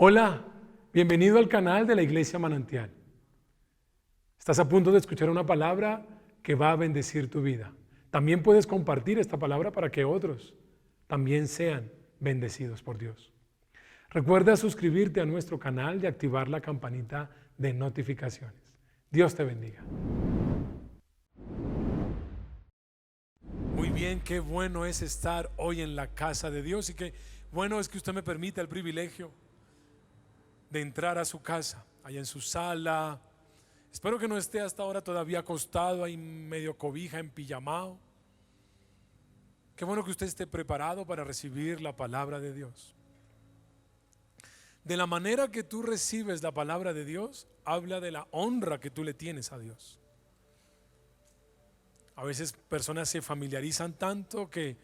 Hola, bienvenido al canal de la Iglesia Manantial. Estás a punto de escuchar una palabra que va a bendecir tu vida. También puedes compartir esta palabra para que otros también sean bendecidos por Dios. Recuerda suscribirte a nuestro canal y activar la campanita de notificaciones. Dios te bendiga. Muy bien, qué bueno es estar hoy en la casa de Dios y qué bueno es que usted me permita el privilegio de entrar a su casa, allá en su sala. Espero que no esté hasta ahora todavía acostado ahí medio cobija, en pijamao. Qué bueno que usted esté preparado para recibir la palabra de Dios. De la manera que tú recibes la palabra de Dios, habla de la honra que tú le tienes a Dios. A veces personas se familiarizan tanto que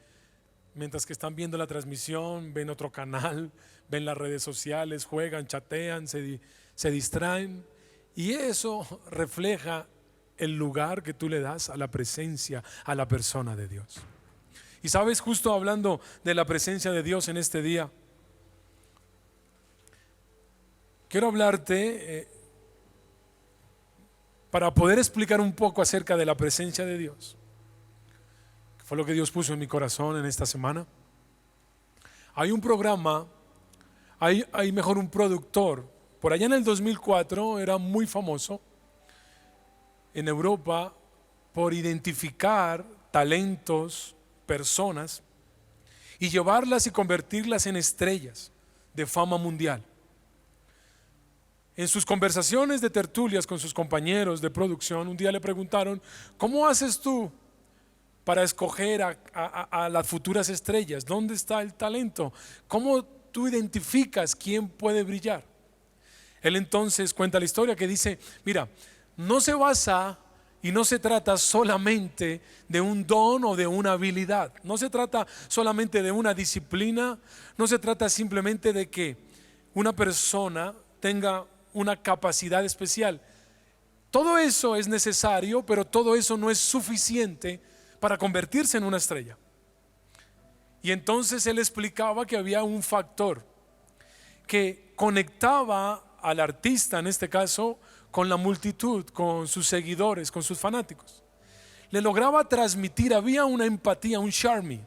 mientras que están viendo la transmisión, ven otro canal, ven las redes sociales, juegan, chatean, se distraen. Y eso refleja el lugar que tú le das a la presencia, a la persona de Dios. Y sabes, justo hablando de la presencia de Dios en este día, quiero hablarte para poder explicar un poco acerca de la presencia de Dios. Fue lo que Dios puso en mi corazón en esta semana. Hay un programa, hay mejor un productor. Por allá en el 2004 era muy famoso en Europa por identificar talentos, personas y llevarlas y convertirlas en estrellas de fama mundial. En sus conversaciones de tertulias con sus compañeros de producción, un día le preguntaron: ¿cómo haces tú para escoger a las futuras estrellas? ¿Dónde está el talento? ¿Cómo tú identificas quién puede brillar? Él entonces cuenta la historia que dice: mira, no se basa y no se trata solamente de un don o de una habilidad, no se trata solamente de una disciplina, no se trata simplemente de que una persona tenga una capacidad especial. Todo eso es necesario, pero todo eso no es suficiente para convertirse en una estrella. Y entonces él explicaba que había un factor que conectaba al artista, en este caso, con la multitud, con sus seguidores, con sus fanáticos. Le lograba transmitir, había una empatía, un charme.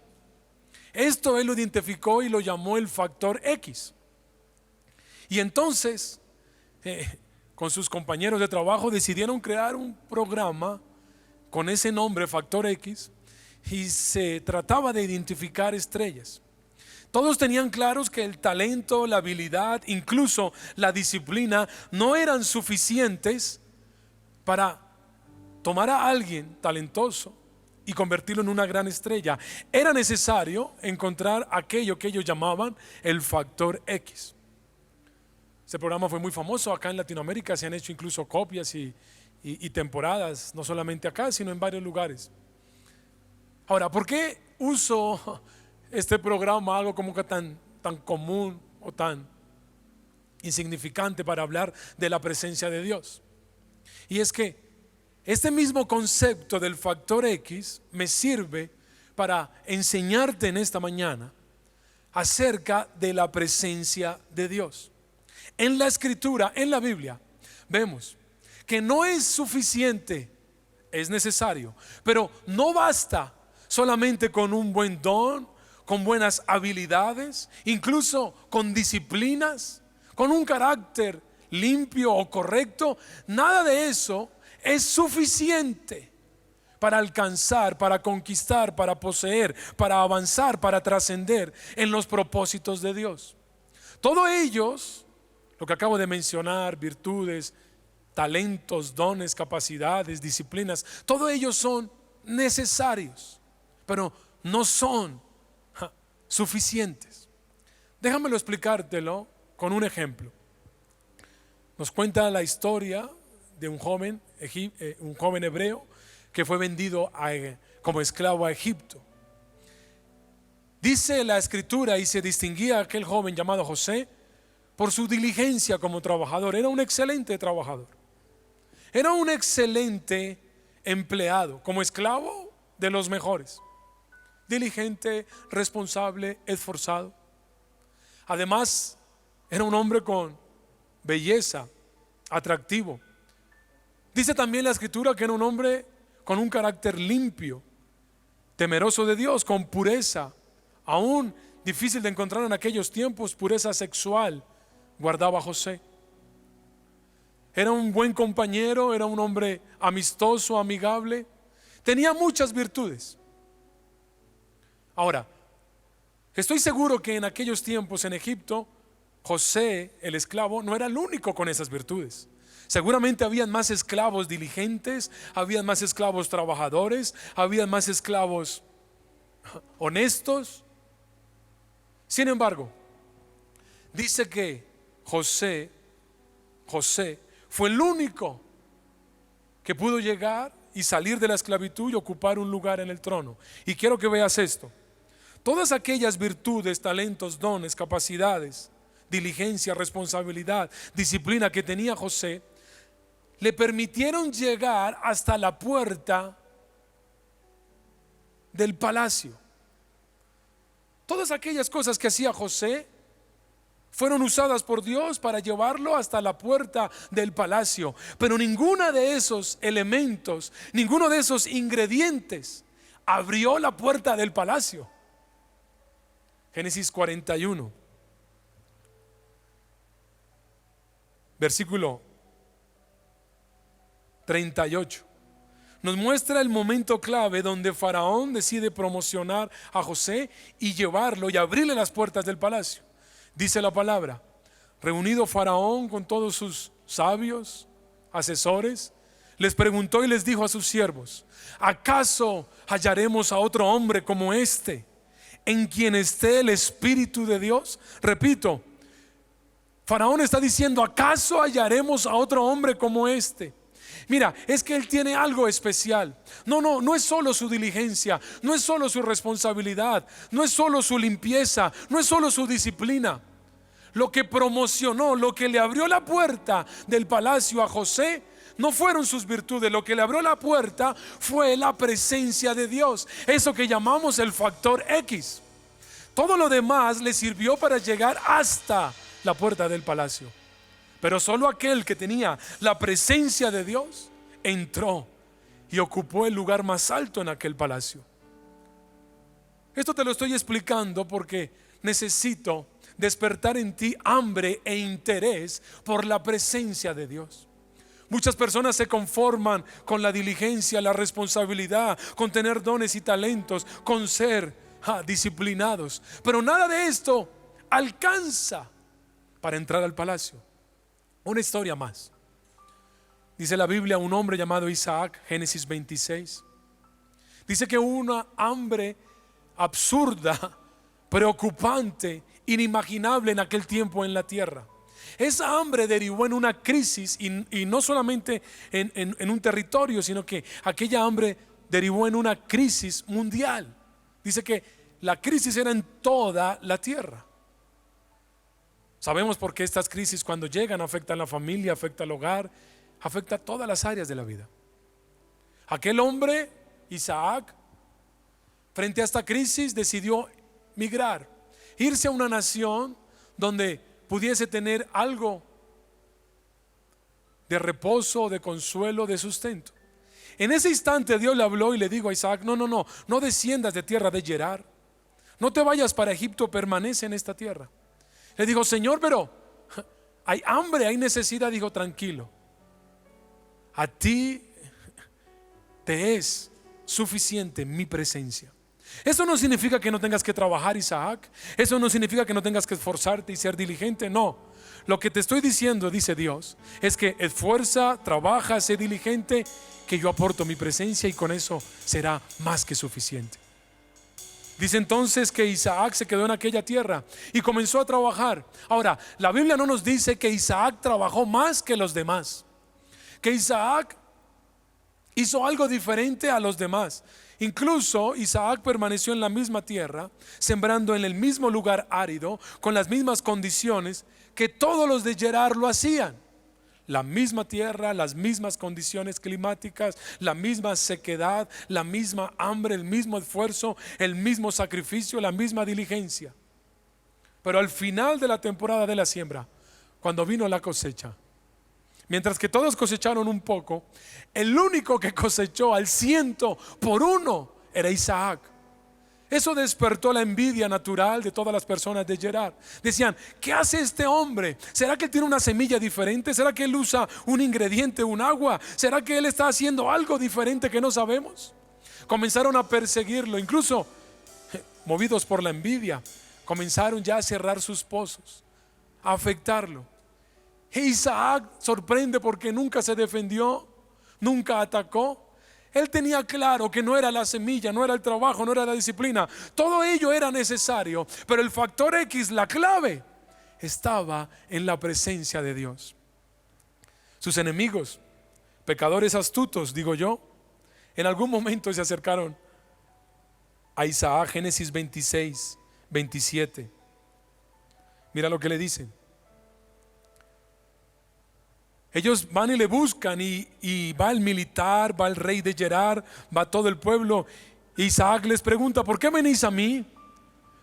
Esto él lo identificó y lo llamó el factor X. Y entonces, con sus compañeros de trabajo decidieron crear un programa con ese nombre, Factor X, y se trataba de identificar estrellas. Todos tenían claros que el talento, la habilidad, incluso la disciplina no eran suficientes para tomar a alguien talentoso y convertirlo en una gran estrella. Era necesario encontrar aquello que ellos llamaban el Factor X. Ese programa fue muy famoso acá en Latinoamérica, se han hecho incluso copias y temporadas, no solamente acá, sino en varios lugares. Ahora, ¿por qué uso este programa, algo como que tan común o tan insignificante, para hablar de la presencia de Dios? Y es que este mismo concepto del factor X me sirve para enseñarte en esta mañana acerca de la presencia de Dios. En la Escritura, en la Biblia, vemos que no es suficiente, es necesario, pero no basta solamente con un buen don, con buenas habilidades, incluso con disciplinas, con un carácter limpio o correcto. Nada de eso es suficiente para alcanzar, para conquistar, para poseer, para avanzar, para trascender en los propósitos de Dios. Todos ellos, lo que acabo de mencionar, virtudes, talentos, dones, capacidades, disciplinas, todos ellos son necesarios, pero no son suficientes. Déjamelo explicártelo con un ejemplo. Nos cuenta la historia de un joven hebreo que fue vendido como esclavo a Egipto. Dice la Escritura: y se distinguía aquel joven llamado José por su diligencia como trabajador. Era un excelente trabajador, era un excelente empleado, como esclavo de los mejores, diligente, responsable, esforzado. Además, Era un hombre con belleza, atractivo. Dice también la escritura que era un hombre con un carácter limpio, temeroso de Dios, con pureza, aún difícil de encontrar en aquellos tiempos, pureza sexual, guardaba José. Era un buen compañero, era un hombre amistoso, amigable, tenía muchas virtudes. Ahora, estoy seguro que en aquellos tiempos en Egipto, José, el esclavo, no era el único con esas virtudes. Seguramente habían más esclavos diligentes, habían más esclavos trabajadores, habían más esclavos honestos. Sin embargo, dice que José fue el único que pudo llegar y salir de la esclavitud y ocupar un lugar en el trono. Y quiero que veas esto. Todas aquellas virtudes, talentos, dones, capacidades, diligencia, responsabilidad, disciplina que tenía José, le permitieron llegar hasta la puerta del palacio. Todas aquellas cosas que hacía José fueron usadas por Dios para llevarlo hasta la puerta del palacio. Pero ninguno de esos elementos, ninguno de esos ingredientes abrió la puerta del palacio. Génesis 41, versículo 38, nos muestra el momento clave donde Faraón decide promocionar a José y llevarlo y abrirle las puertas del palacio. Dice la palabra: reunido Faraón con todos sus sabios, asesores, les preguntó y les dijo a sus siervos: ¿acaso hallaremos a otro hombre como este, en quien esté el Espíritu de Dios? Repito, Faraón está diciendo: ¿acaso hallaremos a otro hombre como este? Mira, es que él tiene algo especial. No es solo su diligencia, no es solo su responsabilidad, no es solo su limpieza, no es solo su disciplina. Lo que promocionó, lo que le abrió la puerta del palacio a José, no fueron sus virtudes. Lo que le abrió la puerta fue la presencia de Dios, eso que llamamos el factor X. Todo lo demás le sirvió para llegar hasta la puerta del palacio. Pero solo aquel que tenía la presencia de Dios entró y ocupó el lugar más alto en aquel palacio. Esto te lo estoy explicando porque necesito despertar en ti hambre e interés por la presencia de Dios. Muchas personas se conforman con la diligencia, la responsabilidad, con tener dones y talentos, con ser disciplinados, pero nada de esto alcanza para entrar al palacio. Una historia más. Dice la Biblia, un hombre llamado Isaac, Génesis 26, dice que hubo una hambre absurda, preocupante, inimaginable en aquel tiempo en la tierra. Esa hambre derivó en una crisis y no solamente en un territorio, sino que aquella hambre derivó en una crisis mundial. Dice que la crisis era en toda la tierra. Sabemos por qué estas crisis, cuando llegan, afectan a la familia, afectan al hogar, afecta a todas las áreas de la vida. Aquel hombre, Isaac, frente a esta crisis decidió migrar, irse a una nación donde pudiese tener algo de reposo, de consuelo, de sustento. En ese instante Dios le habló y le dijo a Isaac: no desciendas de tierra de Gerar, no te vayas para Egipto, permanece en esta tierra. Le dijo: Señor, pero hay hambre, hay necesidad. Dijo: tranquilo, a ti te es suficiente mi presencia. Eso no significa que no tengas que trabajar, Isaac. Eso no significa que no tengas que esforzarte y ser diligente. No, lo que te estoy diciendo, dice Dios, es que esfuerza, trabaja, sé diligente, que yo aporto mi presencia y con eso será más que suficiente. Dice entonces que Isaac se quedó en aquella tierra y comenzó a trabajar. Ahora, la Biblia no nos dice que Isaac trabajó más que los demás, que Isaac hizo algo diferente a los demás. Incluso Isaac permaneció en la misma tierra, sembrando en el mismo lugar árido, con las mismas condiciones que todos los de Gerar lo hacían. La misma tierra, las mismas condiciones climáticas, la misma sequedad, la misma hambre, el mismo esfuerzo, el mismo sacrificio, la misma diligencia. Pero al final de la temporada de la siembra, cuando vino la cosecha, mientras que todos cosecharon un poco, el único que cosechó al 100 por 1 era Isaac. Eso despertó la envidia natural de todas las personas de Gerar. Decían, ¿qué hace este hombre? ¿Será que él tiene una semilla diferente? ¿Será que él usa un ingrediente, un agua? ¿Será que él está haciendo algo diferente que no sabemos? Comenzaron a perseguirlo, incluso movidos por la envidia, comenzaron ya a cerrar sus pozos, a afectarlo. E Isaac sorprende porque nunca se defendió, nunca atacó. Él tenía claro que no era la semilla, no era el trabajo, no era la disciplina. Todo ello era necesario, pero el factor X, la clave, estaba en la presencia de Dios. Sus enemigos, pecadores astutos, digo yo, en algún momento se acercaron a Isaac. Génesis 26, 27. Mira lo que le dicen. Ellos van y le buscan y va el militar, va el rey de Gerar, va todo el pueblo. Isaac les pregunta, ¿por qué venís a mí?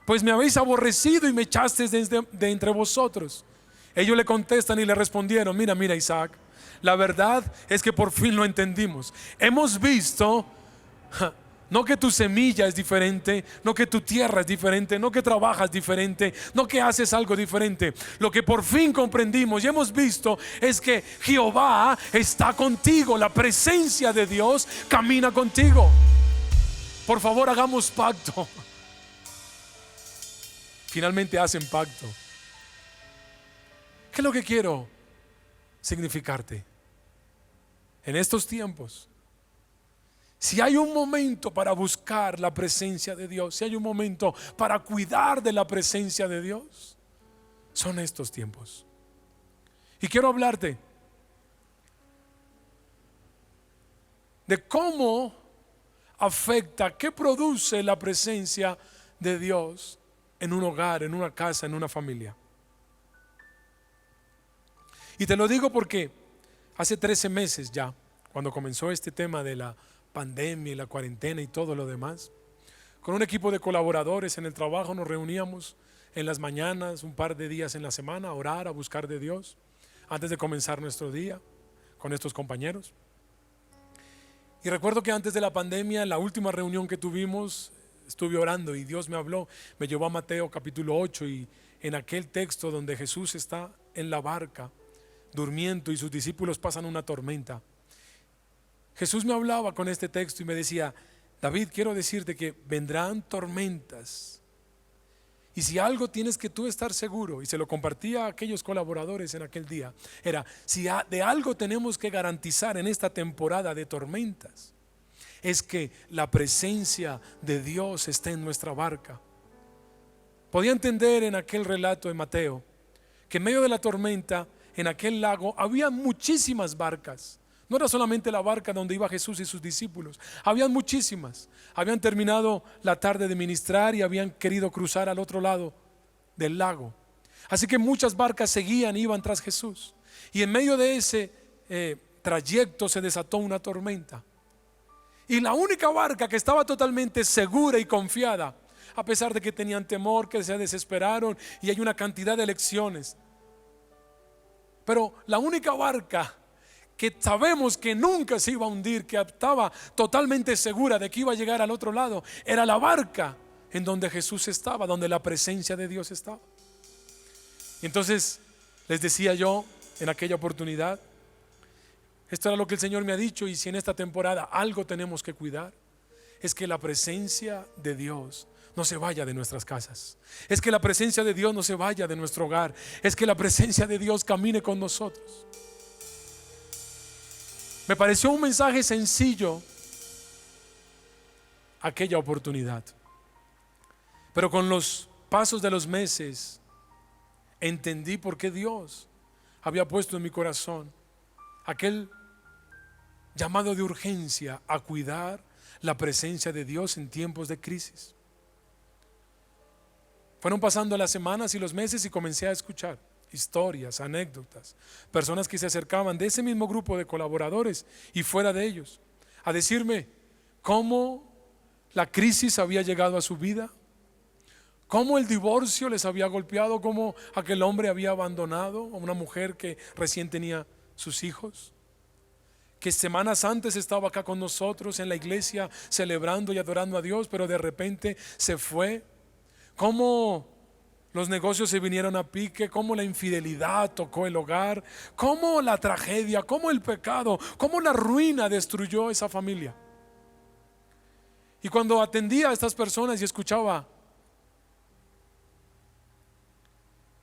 Pues me habéis aborrecido y me echasteis de entre vosotros. Ellos le contestan y le respondieron, mira Isaac, la verdad es que por fin lo entendimos. Hemos visto, no que tu semilla es diferente, no que tu tierra es diferente, no que trabajas diferente, no que haces algo diferente. Lo que por fin comprendimos y hemos visto es que Jehová está contigo, la presencia de Dios camina contigo. Por favor, hagamos pacto. Finalmente hacen pacto. ¿Qué es lo que quiero significarte? En estos tiempos, si hay un momento para buscar la presencia de Dios, si hay un momento para cuidar de la presencia de Dios, son estos tiempos. Y quiero hablarte de cómo afecta, qué produce la presencia de Dios en un hogar, en una casa, en una familia. Y te lo digo porque hace 13 meses ya, cuando comenzó este tema de la pandemia y la cuarentena y todo lo demás, con un equipo de colaboradores en el trabajo nos reuníamos en las mañanas, un par de días en la semana, a orar, a buscar de Dios antes de comenzar nuestro día con estos compañeros. Y recuerdo que antes de la pandemia, en la última reunión que tuvimos, estuve orando y Dios me habló, me llevó a Mateo capítulo 8 y en aquel texto donde Jesús está en la barca durmiendo y sus discípulos pasan una tormenta. Jesús me hablaba con este texto y me decía, David, quiero decirte que vendrán tormentas. Y si algo tienes que tú estar seguro, y se lo compartía a aquellos colaboradores en aquel día, era, si de algo tenemos que garantizar en esta temporada de tormentas, es que la presencia de Dios esté en nuestra barca. Podía entender en aquel relato de Mateo, que en medio de la tormenta, en aquel lago, había muchísimas barcas. No era solamente la barca donde iba Jesús y sus discípulos, habían muchísimas. Habían terminado la tarde de ministrar y habían querido cruzar al otro lado del lago. Así que muchas barcas seguían, iban tras Jesús. Y en medio de ese trayecto se desató una tormenta. Y la única barca que estaba totalmente segura y confiada, a pesar de que tenían temor, que se desesperaron y hay una cantidad de lecciones, pero la única barca que sabemos que nunca se iba a hundir, que estaba totalmente segura de que iba a llegar al otro lado, era la barca en donde Jesús estaba, donde la presencia de Dios estaba. Y entonces les decía yo en aquella oportunidad, esto era lo que el Señor me ha dicho, y si en esta temporada algo tenemos que cuidar, es que la presencia de Dios no se vaya de nuestras casas, es que la presencia de Dios no se vaya de nuestro hogar, es que la presencia de Dios camine con nosotros. Me pareció un mensaje sencillo aquella oportunidad, pero con los pasos de los meses entendí por qué Dios había puesto en mi corazón aquel llamado de urgencia a cuidar la presencia de Dios en tiempos de crisis. Fueron pasando las semanas y los meses y comencé a escuchar historias, anécdotas, personas que se acercaban de ese mismo grupo de colaboradores y fuera de ellos, a decirme cómo la crisis había llegado a su vida, cómo el divorcio les había golpeado, cómo aquel hombre había abandonado a una mujer que recién tenía sus hijos, que semanas antes estaba acá con nosotros en la iglesia celebrando y adorando a Dios, pero de repente se fue. Cómo los negocios se vinieron a pique, cómo la infidelidad tocó el hogar, cómo la tragedia, cómo el pecado, cómo la ruina destruyó esa familia. Y cuando atendía a estas personas y escuchaba,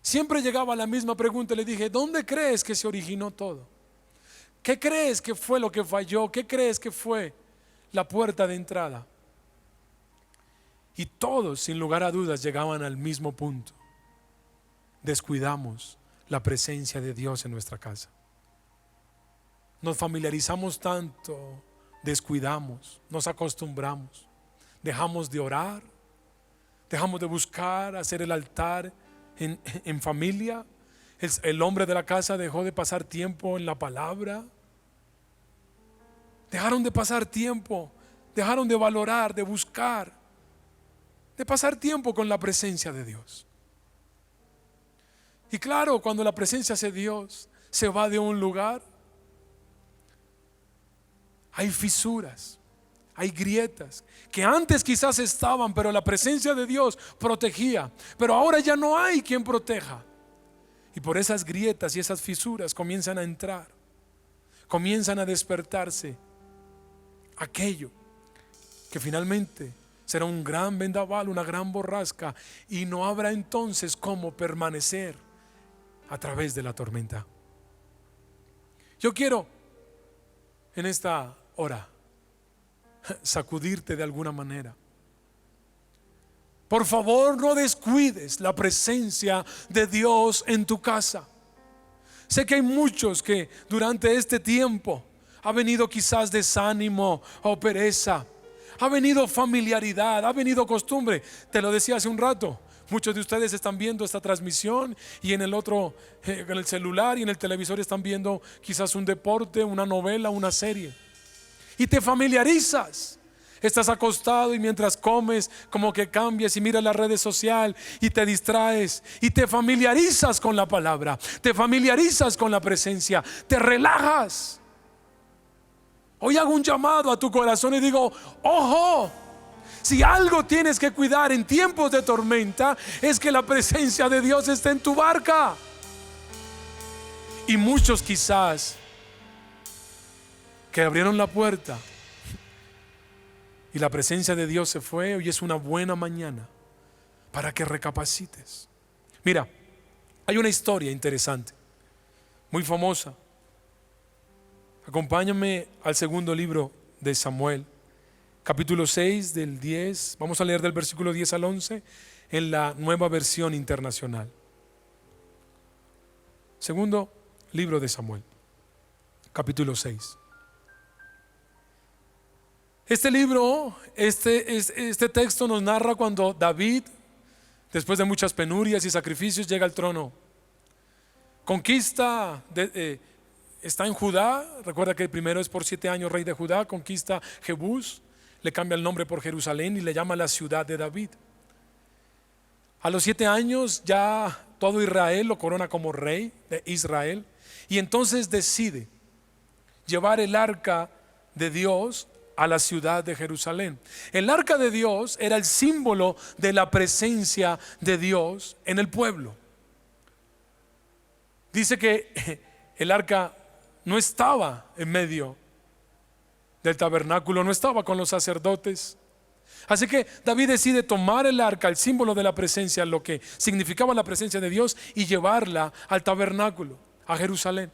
siempre llegaba la misma pregunta. Le dije: ¿dónde crees que se originó todo? ¿Qué crees que fue lo que falló? ¿Qué crees que fue la puerta de entrada? Y todos, sin lugar a dudas, llegaban al mismo punto: descuidamos la presencia de Dios en nuestra casa. Nos familiarizamos tanto, descuidamos, nos acostumbramos, dejamos de orar, dejamos de buscar, hacer el altar en familia. El hombre de la casa dejó de pasar tiempo en la palabra. Dejaron de pasar tiempo, dejaron de valorar, de buscar, de pasar tiempo con la presencia de Dios. Y claro, cuando la presencia de Dios se va de un lugar, hay fisuras, hay grietas que antes quizás estaban, pero la presencia de Dios protegía, pero ahora ya no hay quien proteja. Y por esas grietas y esas fisuras comienzan a entrar, comienzan a despertarse aquello que finalmente será un gran vendaval, una gran borrasca, y no habrá entonces cómo permanecer a través de la tormenta. Yo quiero en esta hora sacudirte de alguna manera. Por favor, no descuides la presencia de Dios en tu casa. Sé que hay muchos que durante este tiempo ha venido quizás desánimo o pereza, ha venido familiaridad, ha venido costumbre. Te lo decía hace un rato, muchos de ustedes están viendo esta transmisión y en el otro, en el celular y en el televisor están viendo quizás un deporte, una novela, una serie, y te familiarizas. Estás acostado y mientras comes como que cambias y miras las redes sociales y te distraes y te familiarizas con la palabra, te familiarizas con la presencia, te relajas. Hoy hago un llamado a tu corazón y digo: ojo, si algo tienes que cuidar en tiempos de tormenta, es que la presencia de Dios esté en tu barca. Y muchos quizás que abrieron la puerta y la presencia de Dios se fue, hoy es una buena mañana para que recapacites. Mira, hay una historia interesante, muy famosa. Acompáñame al segundo libro de Samuel, capítulo 6 del 10. Vamos a leer del versículo 10 al 11 en la Nueva Versión Internacional. Segundo libro de Samuel, capítulo 6. Este libro, este texto nos narra cuando David, después de muchas penurias y sacrificios, llega al trono. Conquista, está en Judá. Recuerda que primero es por 7 años rey de Judá. Conquista Jebús, le cambia el nombre por Jerusalén y le llama la ciudad de David. A los 7 años ya todo Israel lo corona como rey de Israel, y entonces decide llevar el arca de Dios a la ciudad de Jerusalén. El arca de Dios era el símbolo de la presencia de Dios en el pueblo. Dice que el arca no estaba en medio del tabernáculo, no estaba con los sacerdotes. Así que David decide tomar el arca, el símbolo de la presencia, lo que significaba la presencia de Dios, y llevarla al tabernáculo, a Jerusalén.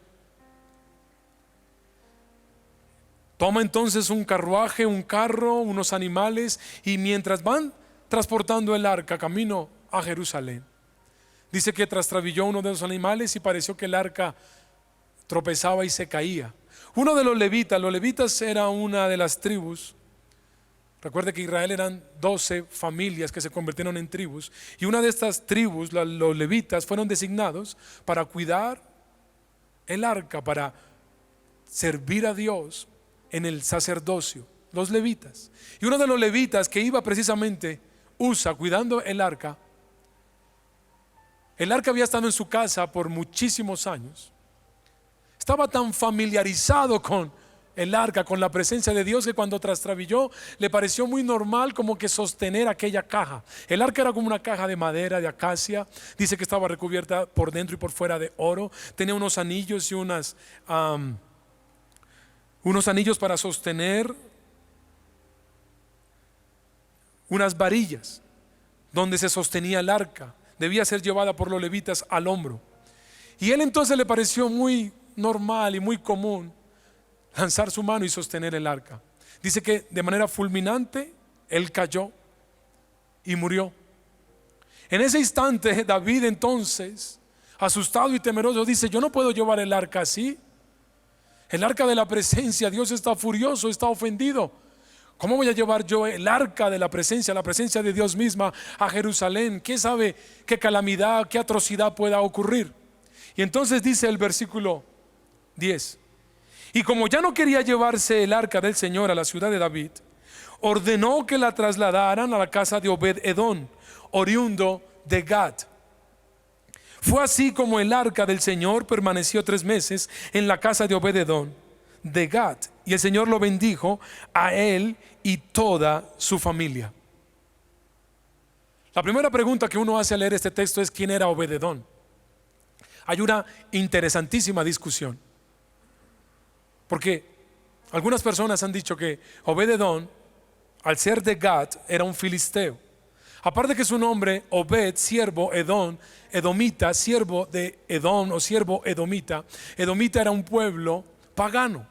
Toma entonces un carruaje, un carro, unos animales, y mientras van transportando el arca camino a Jerusalén, dice que trastrabilló uno de los animales y pareció que el arca tropezaba y se caía. Uno de los levitas era una de las tribus. Recuerde que Israel eran 12 familias que se convirtieron en tribus, y una de estas tribus, los levitas, fueron designados para cuidar el arca, para servir a Dios en el sacerdocio, los levitas. Y uno de los levitas que iba precisamente, Usa, cuidando el arca, El arca había estado en su casa por muchísimos años. Estaba tan familiarizado con el arca, con la presencia de Dios, que cuando trastabilló le pareció muy normal como que sostener aquella caja. El arca era como una caja de madera, de acacia. Dice que estaba recubierta por dentro y por fuera de oro. Tenía unos anillos y unos anillos para sostener unas varillas donde se sostenía el arca. Debía ser llevada por los levitas al hombro. Y él entonces le pareció muy normal y muy común lanzar su mano y sostener el arca. Dice que de manera fulminante él cayó y murió. En ese instante David entonces, asustado y temeroso, dice: yo no puedo llevar el arca así. El arca de la presencia, Dios está furioso, está ofendido. ¿Cómo voy a llevar yo el arca de la presencia de Dios misma a Jerusalén? ¿Quién sabe qué calamidad, qué atrocidad pueda ocurrir? Y entonces dice el versículo 10: y como ya no quería llevarse el arca del Señor a la ciudad de David, ordenó que la trasladaran a la casa de Obed-Edom, oriundo de Gad. Fue así como el arca del Señor permaneció 3 meses en la casa de Obed-Edom de Gad, y el Señor lo bendijo a él y toda su familia. La primera pregunta que uno hace al leer este texto es: ¿quién era Obed-Edom? Hay una interesantísima discusión, porque algunas personas han dicho que Obed-Edom, al ser de Gad, era un filisteo. Aparte que su nombre, Obed, siervo, Edom, edomita, siervo de Edom o siervo edomita. Edomita era un pueblo pagano.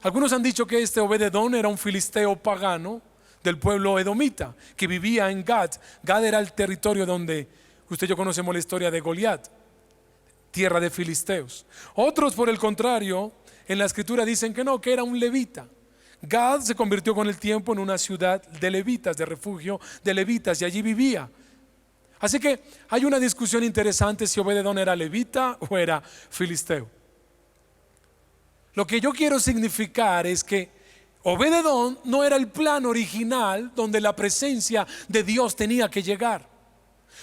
Algunos han dicho que este Obed-Edom era un filisteo pagano del pueblo edomita que vivía en Gad. Gad era el territorio donde usted y yo conocemos la historia de Goliat, tierra de filisteos. Otros, por el contrario, en la escritura dicen que no, que era un levita. Gad se convirtió con el tiempo en una ciudad de levitas, de refugio de levitas, y allí vivía. Así que hay una discusión interesante si Obed-Edom era levita o era filisteo. Lo que yo quiero significar es que Obed-Edom no era el plan original donde la presencia de Dios tenía que llegar.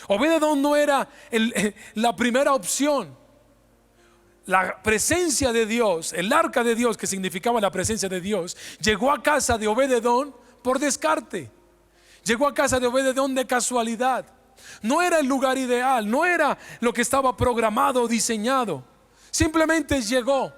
Obed-Edom no era la primera opción. La presencia de Dios, el arca de Dios, que significaba la presencia de Dios, llegó a casa de Obed-Edom por descarte. Llegó a casa de Obed-Edom de casualidad. No era el lugar ideal, no era lo que estaba programado o diseñado. Simplemente llegó.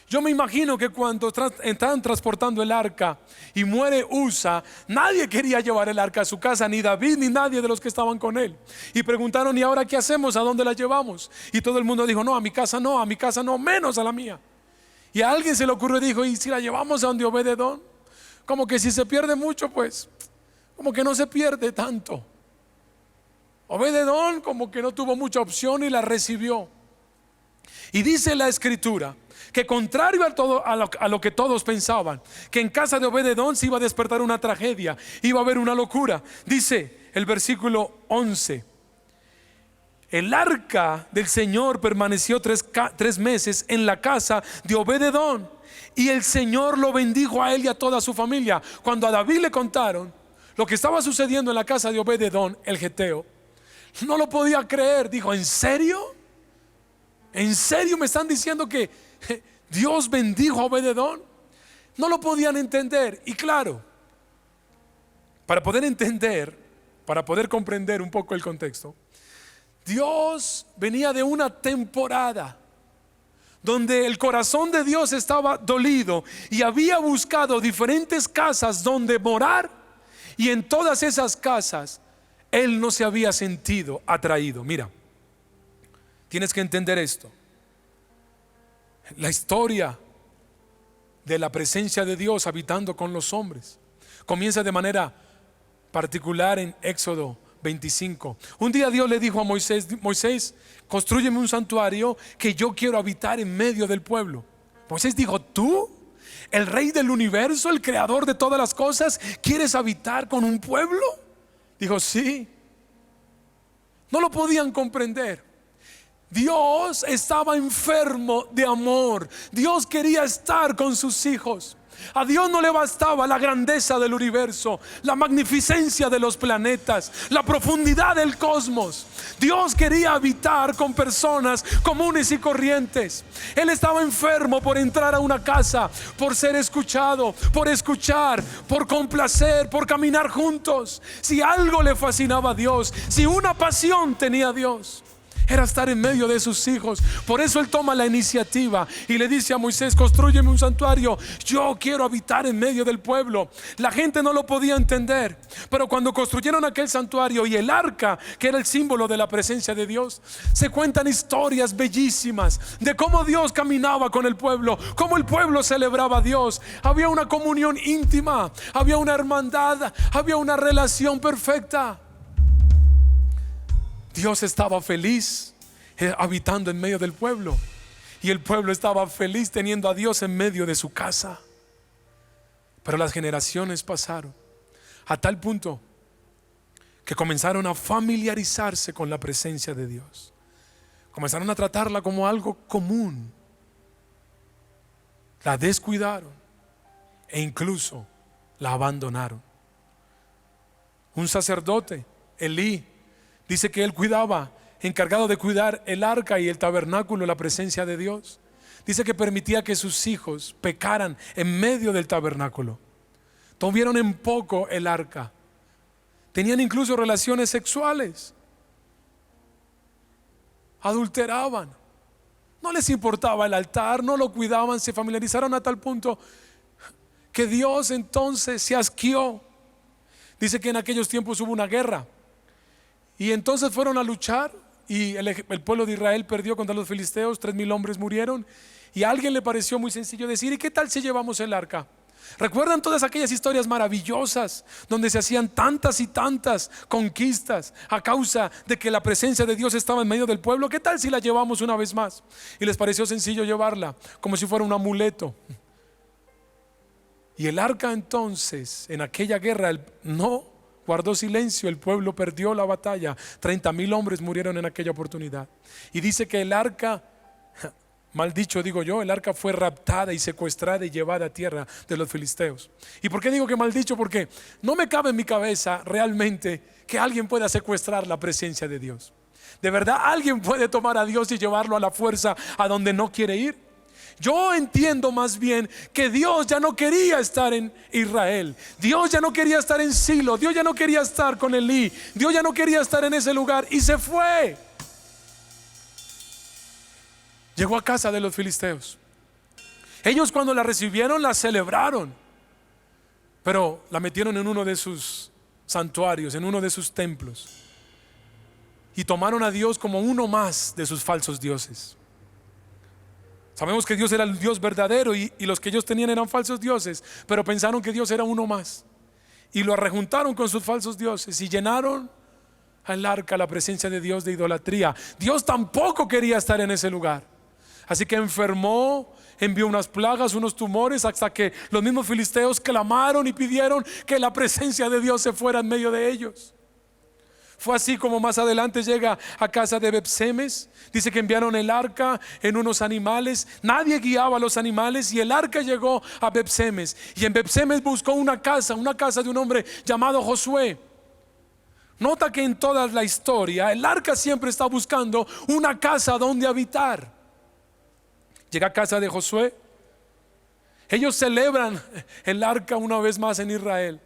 Yo me imagino que cuando estaban transportando el arca y muere Usa, nadie quería llevar el arca a su casa, ni David ni nadie de los que estaban con él. Y preguntaron: ¿y ahora qué hacemos? ¿A dónde la llevamos? Y todo el mundo dijo: no, a mi casa no, menos a la mía. Y a alguien se le ocurrió y dijo: ¿y si la llevamos a donde Obed-Edom? Como que si se pierde mucho, pues como que no se pierde tanto. Obed-Edom como que no tuvo mucha opción y la recibió. Y dice la escritura que contrario a lo que todos pensaban, que en casa de Obed-Edom se iba a despertar una tragedia, iba a haber una locura. Dice el versículo 11: el arca del Señor permaneció 3 meses en la casa de Obed-Edom, y el Señor lo bendijo a él y a toda su familia. Cuando a David le contaron lo que estaba sucediendo en la casa de Obed-Edom, el geteo, no lo podía creer. Dijo: ¿en serio? ¿En serio me están diciendo que Dios bendijo a Obed-Edom? No lo podían entender. Y claro, para poder entender, para poder comprender un poco el contexto, Dios venía de una temporada donde el corazón de Dios estaba dolido y había buscado diferentes casas donde morar, y en todas esas casas Él no se había sentido atraído. Mira, tienes que entender esto. La historia de la presencia de Dios habitando con los hombres comienza de manera particular en Éxodo 25. Un día Dios le dijo a Moisés: Moisés, constrúyeme un santuario que yo quiero habitar en medio del pueblo. Moisés dijo: ¿tú, el rey del universo, el creador de todas las cosas, quieres habitar con un pueblo? Dijo: sí. No lo podían comprender. Dios estaba enfermo de amor. Dios quería estar con sus hijos. A Dios no le bastaba la grandeza del universo, la magnificencia de los planetas, la profundidad del cosmos. Dios quería habitar con personas comunes y corrientes. Él estaba enfermo por entrar a una casa, por ser escuchado, por escuchar, por complacer, por caminar juntos. Si algo le fascinaba a Dios, si una pasión tenía a Dios, era estar en medio de sus hijos. Por eso Él toma la iniciativa y le dice a Moisés: constrúyeme un santuario, yo quiero habitar en medio del pueblo. La gente no lo podía entender, pero cuando construyeron aquel santuario y el arca, que era el símbolo de la presencia de Dios, se cuentan historias bellísimas de cómo Dios caminaba con el pueblo, cómo el pueblo celebraba a Dios. Había una comunión íntima, había una hermandad, había una relación perfecta. Dios estaba feliz habitando en medio del pueblo, y el pueblo estaba feliz teniendo a Dios en medio de su casa. Pero las generaciones pasaron a tal punto que comenzaron a familiarizarse con la presencia de Dios. Comenzaron a tratarla como algo común. La descuidaron e incluso la abandonaron. Un sacerdote, Elí, dice que él cuidaba, encargado de cuidar el arca y el tabernáculo, la presencia de Dios. Dice que permitía que sus hijos pecaran en medio del tabernáculo. Tuvieron en poco el arca. Tenían incluso relaciones sexuales. Adulteraban. No les importaba el altar, no lo cuidaban, se familiarizaron a tal punto que Dios entonces se asqueó. Dice que en aquellos tiempos hubo una guerra. Y entonces fueron a luchar y el pueblo de Israel perdió contra los filisteos. 3,000 hombres murieron. Y a alguien le pareció muy sencillo decir: ¿y qué tal si llevamos el arca? ¿Recuerdan todas aquellas historias maravillosas donde se hacían tantas y tantas conquistas a causa de que la presencia de Dios estaba en medio del pueblo? ¿Qué tal si la llevamos una vez más? Y les pareció sencillo llevarla, como si fuera un amuleto. Y el arca entonces, en aquella guerra, no guardó silencio, el pueblo perdió la batalla. 30,000 hombres murieron en aquella oportunidad. Y dice que el arca, mal dicho digo yo, el arca fue raptada y secuestrada y llevada a tierra de los filisteos. ¿Y por qué digo que mal dicho? Porque no me cabe en mi cabeza realmente que alguien pueda secuestrar la presencia de Dios. ¿De verdad alguien puede tomar a Dios y llevarlo a la fuerza a donde no quiere ir? Yo entiendo más bien que Dios ya no quería estar en Israel. Dios ya no quería estar en Silo. Dios ya no quería estar con Elí. Dios ya no quería estar en ese lugar y se fue. Llegó a casa de los filisteos. Ellos, cuando la recibieron, la celebraron, pero la metieron en uno de sus santuarios, en uno de sus templos, y tomaron a Dios como uno más de sus falsos dioses. Sabemos que Dios era el Dios verdadero y los que ellos tenían eran falsos dioses, pero pensaron que Dios era uno más y lo arrejuntaron con sus falsos dioses y llenaron al arca, la presencia de Dios, de idolatría. Dios tampoco quería estar en ese lugar, así que enfermó, envió unas plagas, unos tumores, hasta que los mismos filisteos clamaron y pidieron que la presencia de Dios se fuera en medio de ellos. Fue así como más adelante llega a casa de Bepsemes. Dice que enviaron el arca en unos animales. Nadie guiaba a los animales y el arca llegó a Bepsemes. Y en Bepsemes buscó una casa de un hombre llamado Josué. Nota que en toda la historia el arca siempre está buscando una casa donde habitar. Llega a casa de Josué. Ellos celebran el arca una vez más en Israel,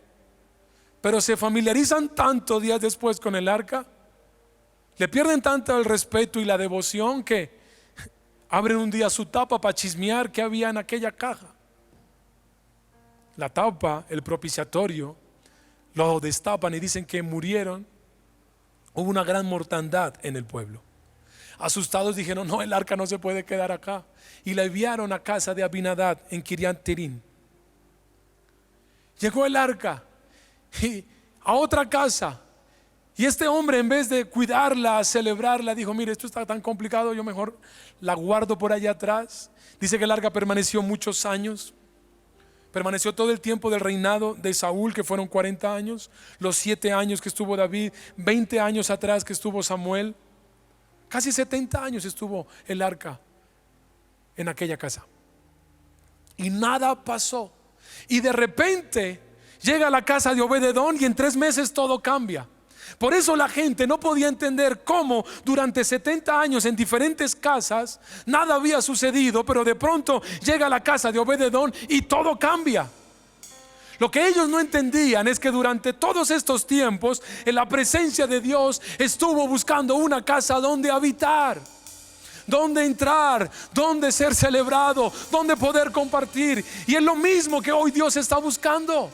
pero se familiarizan tanto días después con el arca, le pierden tanto el respeto y la devoción que abren un día su tapa para chismear qué había en aquella caja. La tapa, el propiciatorio, lo destapan y dicen que murieron. Hubo una gran mortandad en el pueblo. Asustados dijeron: no, el arca no se puede quedar acá, y la enviaron a casa de Abinadab en Kiriat Jearim. Llegó el arca y a otra casa, y este hombre, en vez de cuidarla, celebrarla, dijo: mire, esto está tan complicado, yo mejor la guardo por allá atrás. Dice que el arca permaneció muchos años. Permaneció todo el tiempo del reinado de Saúl, que fueron 40 años, los 7 años que estuvo David, 20 años atrás que estuvo Samuel. Casi 70 años estuvo el arca en aquella casa y nada pasó. Y de repente llega a la casa de Obed-Edom y en 3 meses todo cambia. Por eso la gente no podía entender cómo durante 70 años en diferentes casas nada había sucedido, pero de pronto llega a la casa de Obed-Edom y todo cambia. Lo que ellos no entendían es que durante todos estos tiempos en la presencia de Dios estuvo buscando una casa donde habitar, donde entrar, donde ser celebrado, donde poder compartir. Y es lo mismo que hoy Dios está buscando.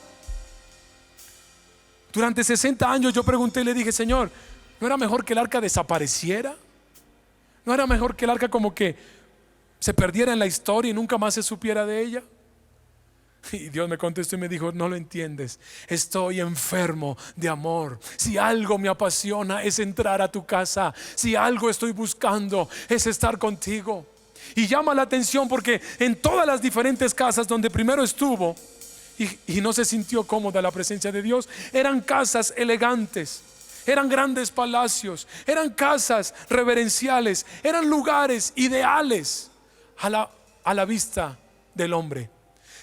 Durante 60 años yo pregunté y le dije: Señor, ¿no era mejor que el arca desapareciera? ¿No era mejor que el arca como que se perdiera en la historia y nunca más se supiera de ella? Y Dios me contestó y me dijo: no lo entiendes, estoy enfermo de amor. Si algo me apasiona es entrar a tu casa, si algo estoy buscando es estar contigo. Y llama la atención porque en todas las diferentes casas donde primero estuvo y no se sintió cómoda la presencia de Dios, eran casas elegantes, eran grandes palacios, eran casas reverenciales, eran lugares ideales a la vista del hombre.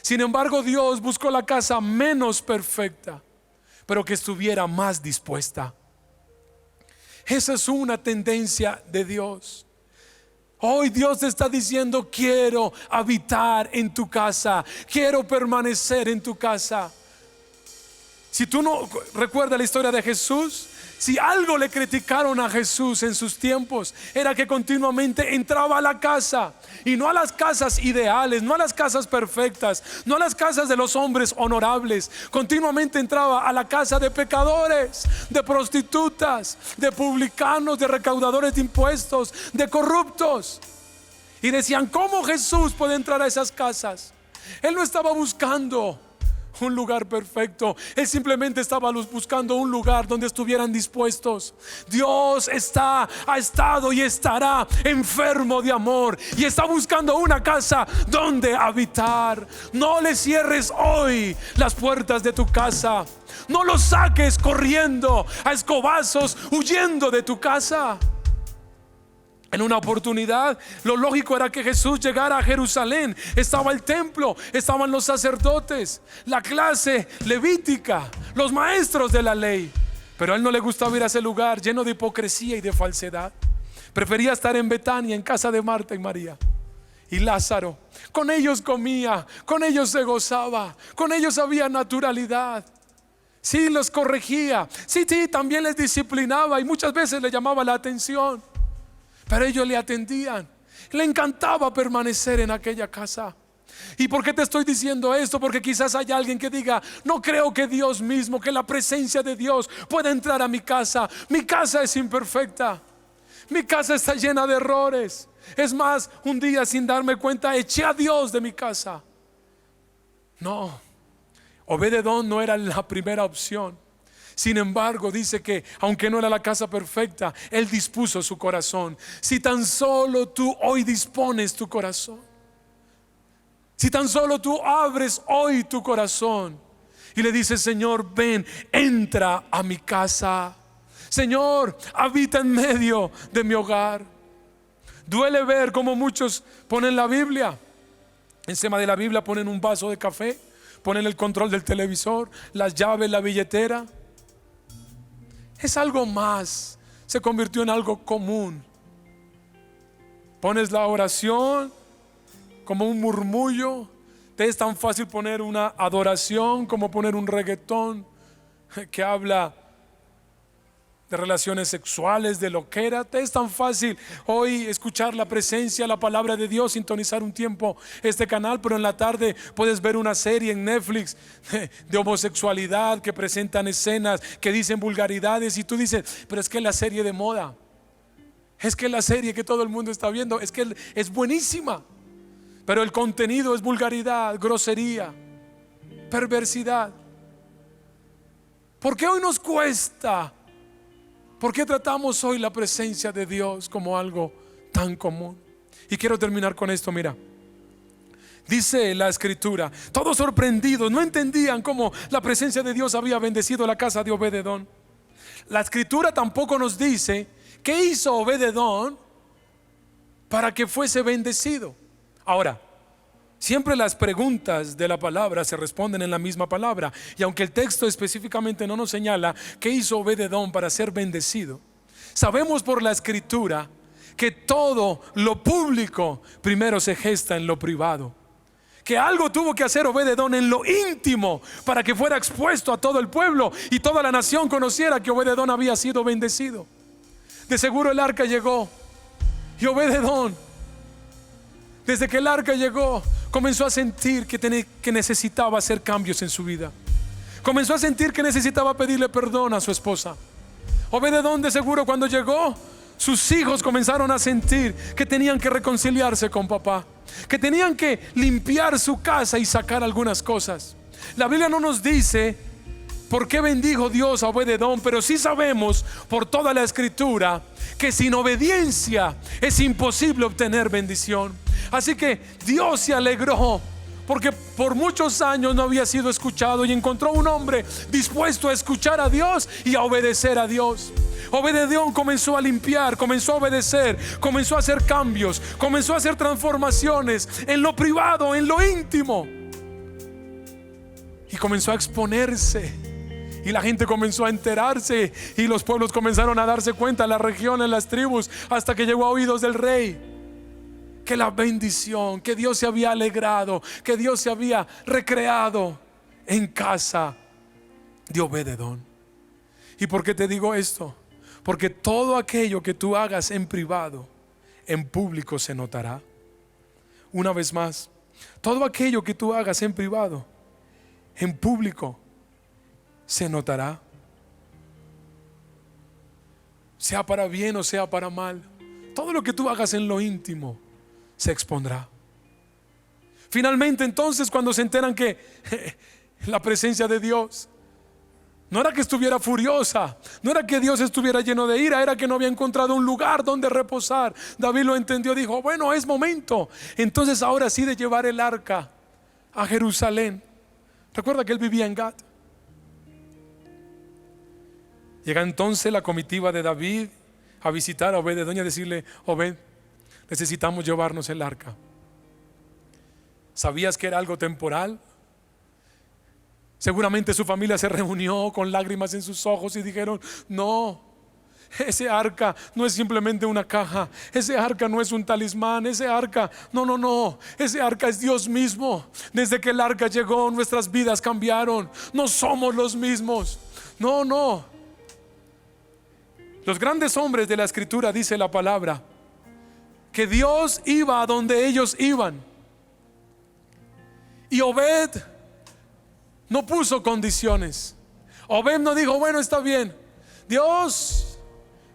Sin embargo, Dios buscó la casa menos perfecta, pero que estuviera más dispuesta. Esa es una tendencia de Dios. Hoy Dios te está diciendo: quiero habitar en tu casa, quiero permanecer en tu casa. Si tú no recuerdas la historia de Jesús, si algo le criticaron a Jesús en sus tiempos, era que continuamente entraba a la casa, y no a las casas ideales, no a las casas perfectas, no a las casas de los hombres honorables. Continuamente entraba a la casa de pecadores, de prostitutas, de publicanos, de recaudadores de impuestos, de corruptos. Y decían: ¿cómo Jesús puede entrar a esas casas? Él no estaba buscando un lugar perfecto, Él simplemente estaba buscando un lugar donde estuvieran dispuestos. Dios ha estado y estará enfermo de amor y está buscando una casa donde habitar. No le cierres hoy las puertas de tu casa, no lo saques corriendo a escobazos, huyendo de tu casa. En una oportunidad, lo lógico era que Jesús llegara a Jerusalén. Estaba el templo, estaban los sacerdotes, la clase levítica, los maestros de la ley. Pero a él no le gustaba ir a ese lugar lleno de hipocresía y de falsedad. Prefería estar en Betania, en casa de Marta y María y Lázaro. Con ellos comía, con ellos se gozaba, con ellos había naturalidad. Sí, los corregía, sí, también les disciplinaba y muchas veces le llamaba la atención. Pero ellos le atendían. Le encantaba permanecer en aquella casa. ¿Y por qué te estoy diciendo esto? Porque quizás haya alguien que diga: no creo que Dios mismo, que la presencia de Dios pueda entrar a mi casa. Mi casa es imperfecta, mi casa está llena de errores. Es más, un día sin darme cuenta eché a Dios de mi casa. No, Obed-Edom no era la primera opción. Sin embargo, dice que aunque no era la casa perfecta, Él dispuso su corazón. Si tan solo tú hoy dispones tu corazón, si tan solo tú abres hoy tu corazón y le dices: Señor, ven, entra a mi casa. Señor, habita en medio de mi hogar. Duele ver cómo muchos ponen la Biblia, encima de la Biblia ponen un vaso de café, ponen el control del televisor, las llaves, la billetera. Es algo más, se convirtió en algo común. Pones la oración como un murmullo. Te es tan fácil poner una adoración como poner un reggaetón que habla de relaciones sexuales, de loquera. Te es tan fácil hoy escuchar la presencia, la palabra de Dios, sintonizar un tiempo este canal, pero en la tarde puedes ver una serie en Netflix de homosexualidad, que presentan escenas que dicen vulgaridades, y tú dices: pero es que es la serie de moda, es que es la serie que todo el mundo está viendo, es que es buenísima, pero el contenido es vulgaridad, grosería, perversidad. ¿Por qué hoy nos cuesta? ¿Por qué tratamos hoy la presencia de Dios como algo tan común? Y quiero terminar con esto, mira. Dice la escritura, todos sorprendidos, no entendían cómo la presencia de Dios había bendecido la casa de Obed-Edom. La escritura tampoco nos dice qué hizo Obed-Edom para que fuese bendecido. Ahora, Siempre las preguntas de la palabra se responden en la misma palabra. Y aunque el texto específicamente no nos señala qué hizo Obed-Edom para ser bendecido, sabemos por la escritura que todo lo público primero se gesta en lo privado. Que algo tuvo que hacer Obed-Edom en lo íntimo para que fuera expuesto a todo el pueblo y toda la nación conociera que Obed-Edom había sido bendecido. De seguro el arca llegó y Obed-Edom, desde que el arca llegó, comenzó a sentir que necesitaba hacer cambios en su vida. Comenzó a sentir que necesitaba pedirle perdón a su esposa. Obed-Edom, de seguro, cuando llegó, sus hijos comenzaron a sentir que tenían que reconciliarse con papá, que tenían que limpiar su casa y sacar algunas cosas. La Biblia no nos dice por qué bendijo Dios a Obed-Edom, pero sí sabemos por toda la escritura que sin obediencia es imposible obtener bendición. Así que Dios se alegró porque por muchos años no había sido escuchado y encontró un hombre dispuesto a escuchar a Dios y a obedecer a Dios. Obed-Edom comenzó a limpiar, comenzó a obedecer, comenzó a hacer cambios, comenzó a hacer transformaciones en lo privado, en lo íntimo, y comenzó a exponerse. Y la gente comenzó a enterarse y los pueblos comenzaron a darse cuenta, las regiones, las tribus, hasta que llegó a oídos del rey que la bendición, que Dios se había alegrado, que Dios se había recreado en casa de Obed-Edom. ¿Y por qué te digo esto? Porque todo aquello que tú hagas en privado, en público se notará. Una vez más, todo aquello que tú hagas en privado, en público se notará. Sea para bien o sea para mal, todo lo que tú hagas en lo íntimo se expondrá. Finalmente, entonces, cuando se enteran que la presencia de Dios no era que estuviera furiosa, no era que Dios estuviera lleno de ira, era que no había encontrado un lugar donde reposar. David lo entendió, dijo: bueno, es momento entonces ahora sí de llevar el arca a Jerusalén. Recuerda que él vivía en Gat. Llega entonces la comitiva de David a visitar a Obed-Edom y a decirle: Obed, necesitamos llevarnos el arca. ¿Sabías que era algo temporal? Seguramente su familia se reunió con lágrimas en sus ojos y dijeron: no, ese arca no es simplemente una caja, ese arca no es un talismán, ese arca, no, ese arca es Dios mismo. Desde que el arca llegó, nuestras vidas cambiaron, no somos los mismos. No. Los grandes hombres de la escritura, dice la palabra, que Dios iba a donde ellos iban. Y Obed no puso condiciones. Obed no dijo: bueno, está bien, Dios,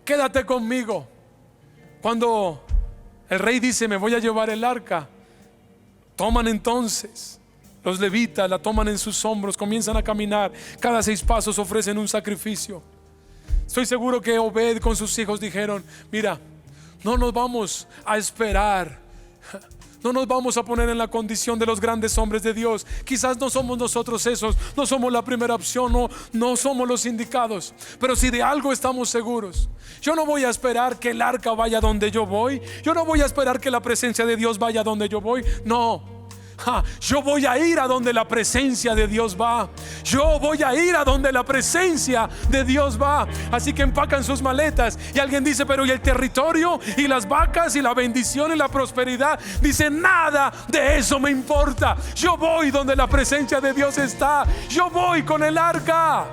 quédate conmigo. Cuando el rey dice: me voy a llevar el arca, toman entonces los levitas, la toman en sus hombros, comienzan a caminar. Cada 6 pasos ofrecen un sacrificio. Estoy seguro que Obed con sus hijos dijeron: mira, no nos vamos a esperar, no nos vamos a poner en la condición de los grandes hombres de Dios. Quizás no somos nosotros esos, no somos la primera opción, no somos los indicados, pero si de algo estamos seguros, yo no voy a esperar que el arca vaya donde yo voy, yo no voy a esperar que la presencia de Dios vaya donde yo voy. No, yo voy a ir a donde la presencia de Dios va. Yo voy a ir a donde la presencia de Dios va. Así que empacan sus maletas. Y alguien dice: pero ¿y el territorio? ¿Y las vacas? ¿Y la bendición? ¿Y la prosperidad? Dice: nada de eso me importa. Yo voy donde la presencia de Dios está. Yo voy con el arca.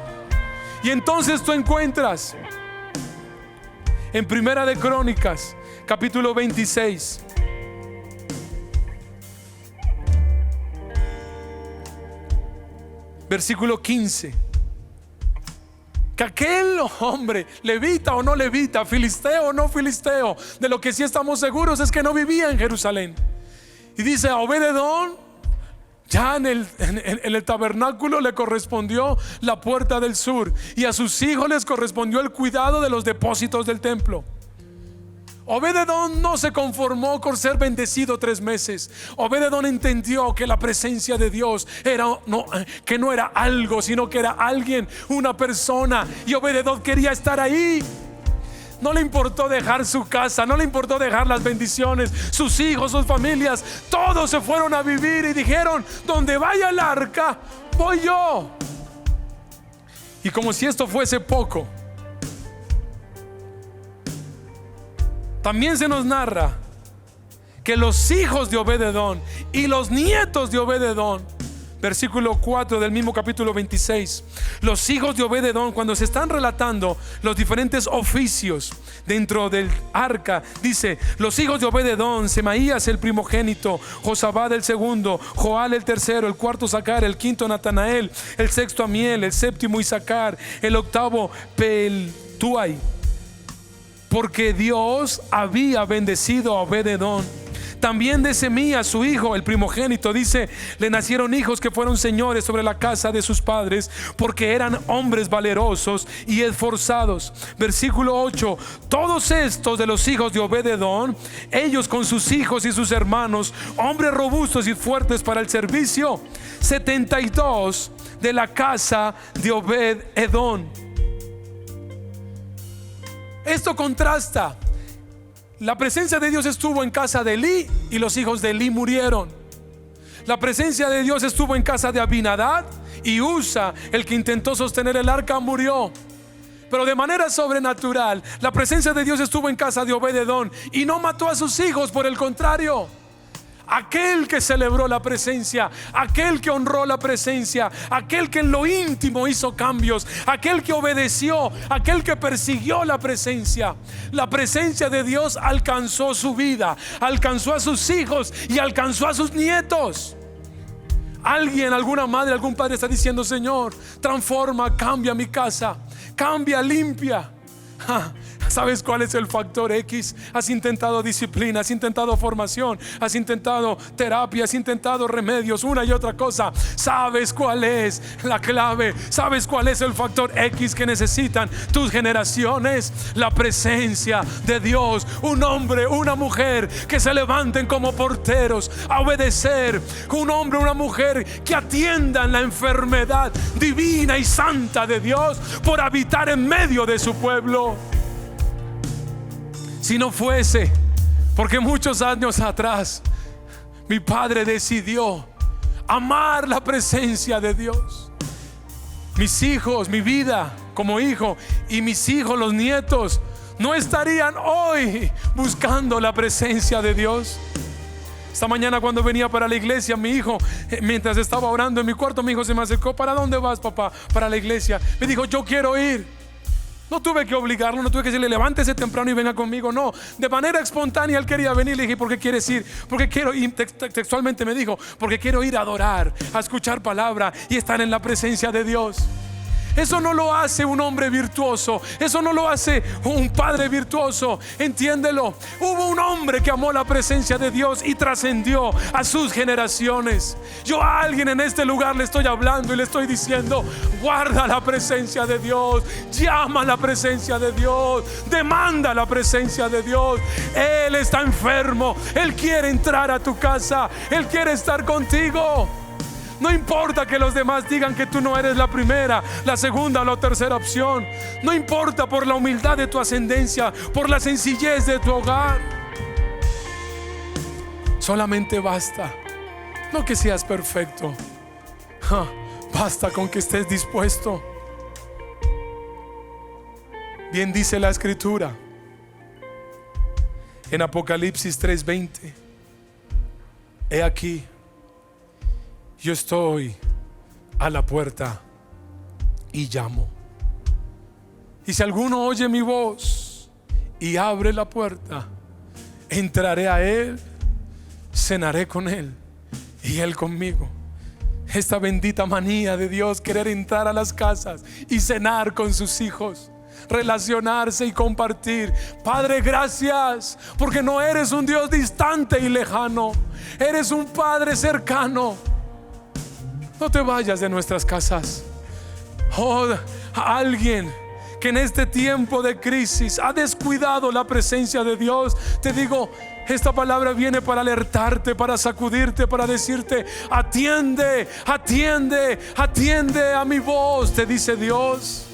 Y entonces tú encuentras en Primera de Crónicas, capítulo 26, versículo 15, que aquel hombre, levita o no levita, filisteo o no filisteo, de lo que sí estamos seguros es que no vivía en Jerusalén. Y dice: a Obed-Edom ya en el tabernáculo le correspondió la puerta del sur, y a sus hijos les correspondió el cuidado de los depósitos del templo. Obed-Edom no se conformó con ser bendecido 3 meses. Obed-Edom entendió que la presencia de Dios que no era algo, sino que era alguien, una persona. Y Obed-Edom quería estar ahí. No le importó dejar su casa, no le importó dejar las bendiciones, sus hijos, sus familias. Todos se fueron a vivir y dijeron: donde vaya el arca, voy yo. Y como si esto fuese poco, también se nos narra que los hijos de Obed-edom y los nietos de Obed-edom, versículo 4 del mismo capítulo 26, los hijos de Obed-edom, cuando se están relatando los diferentes oficios dentro del arca, dice: los hijos de Obed-edom, Semaías el primogénito, Josabad el segundo, Joal el tercero, el cuarto Zacar, el quinto Natanael, el sexto Amiel, el séptimo Isacar, el octavo Peltuai, porque Dios había bendecido a Obed-edom. También de Semías, su hijo, el primogénito, dice: le nacieron hijos que fueron señores sobre la casa de sus padres, porque eran hombres valerosos y esforzados. Versículo 8: todos estos de los hijos de Obed-edom, ellos con sus hijos y sus hermanos, hombres robustos y fuertes para el servicio. 72 de la casa de Obed-edom. Esto contrasta. La presencia de Dios estuvo en casa de Elí y los hijos de Elí murieron. La presencia de Dios estuvo en casa de Abinadab y Usa, el que intentó sostener el arca, murió. Pero de manera sobrenatural, la presencia de Dios estuvo en casa de Obed-edom y no mató a sus hijos. Por el contrario, aquel que celebró la presencia, aquel que honró la presencia, aquel que en lo íntimo hizo cambios, aquel que obedeció, aquel que persiguió la presencia de Dios alcanzó su vida, alcanzó a sus hijos y alcanzó a sus nietos. Alguien, alguna madre, algún padre está diciendo: Señor, transforma, cambia mi casa, cambia, limpia. ¿Sabes cuál es el factor X? Has intentado disciplina, has intentado formación, has intentado terapia, has intentado remedios, una y otra cosa. ¿Sabes cuál es la clave? ¿Sabes cuál es el factor X que necesitan tus generaciones? La presencia de Dios. Un hombre, una mujer que se levanten como porteros a obedecer. Un hombre, una mujer que atiendan la enfermedad divina y santa de Dios por habitar en medio de su pueblo. Si no fuese porque muchos años atrás mi padre decidió amar la presencia de Dios, mis hijos, mi vida como hijo y mis hijos, los nietos, no estarían hoy buscando la presencia de Dios. Esta mañana cuando venía para la iglesia, mi hijo, mientras estaba orando en mi cuarto, mi hijo se me acercó: ¿para dónde vas, papá? Para la iglesia. Me dijo: yo quiero ir. No tuve que obligarlo, no tuve que decirle: levántese temprano y venga conmigo. No, de manera espontánea él quería venir. Le dije: ¿por qué quieres ir? Porque quiero ir. Textualmente me dijo: porque quiero ir a adorar, a escuchar palabra y estar en la presencia de Dios. Eso no lo hace un hombre virtuoso, eso no lo hace un padre virtuoso. Entiéndelo. Hubo un hombre que amó la presencia de Dios y trascendió a sus generaciones. Yo a alguien en este lugar le estoy hablando y le estoy diciendo: guarda la presencia de Dios, llama la presencia de Dios, demanda la presencia de Dios. Él está enfermo, Él quiere entrar a tu casa, Él quiere estar contigo. No importa que los demás digan que tú no eres la primera, la segunda o la tercera opción. No importa por la humildad de tu ascendencia, por la sencillez de tu hogar. Solamente basta, no que seas perfecto, basta con que estés dispuesto. Bien dice la Escritura en Apocalipsis 3:20: he aquí, yo estoy a la puerta y llamo. Y si alguno oye mi voz y abre la puerta, entraré a él, cenaré con él y él conmigo. Esta bendita manía de Dios, querer entrar a las casas y cenar con sus hijos, relacionarse y compartir. Padre, gracias, porque no eres un Dios distante y lejano, eres un Padre cercano. No te vayas de nuestras casas. A alguien que en este tiempo de crisis ha descuidado la presencia de Dios, te digo, esta palabra viene para alertarte, para sacudirte, para decirte: atiende, atiende, atiende a mi voz, te dice Dios.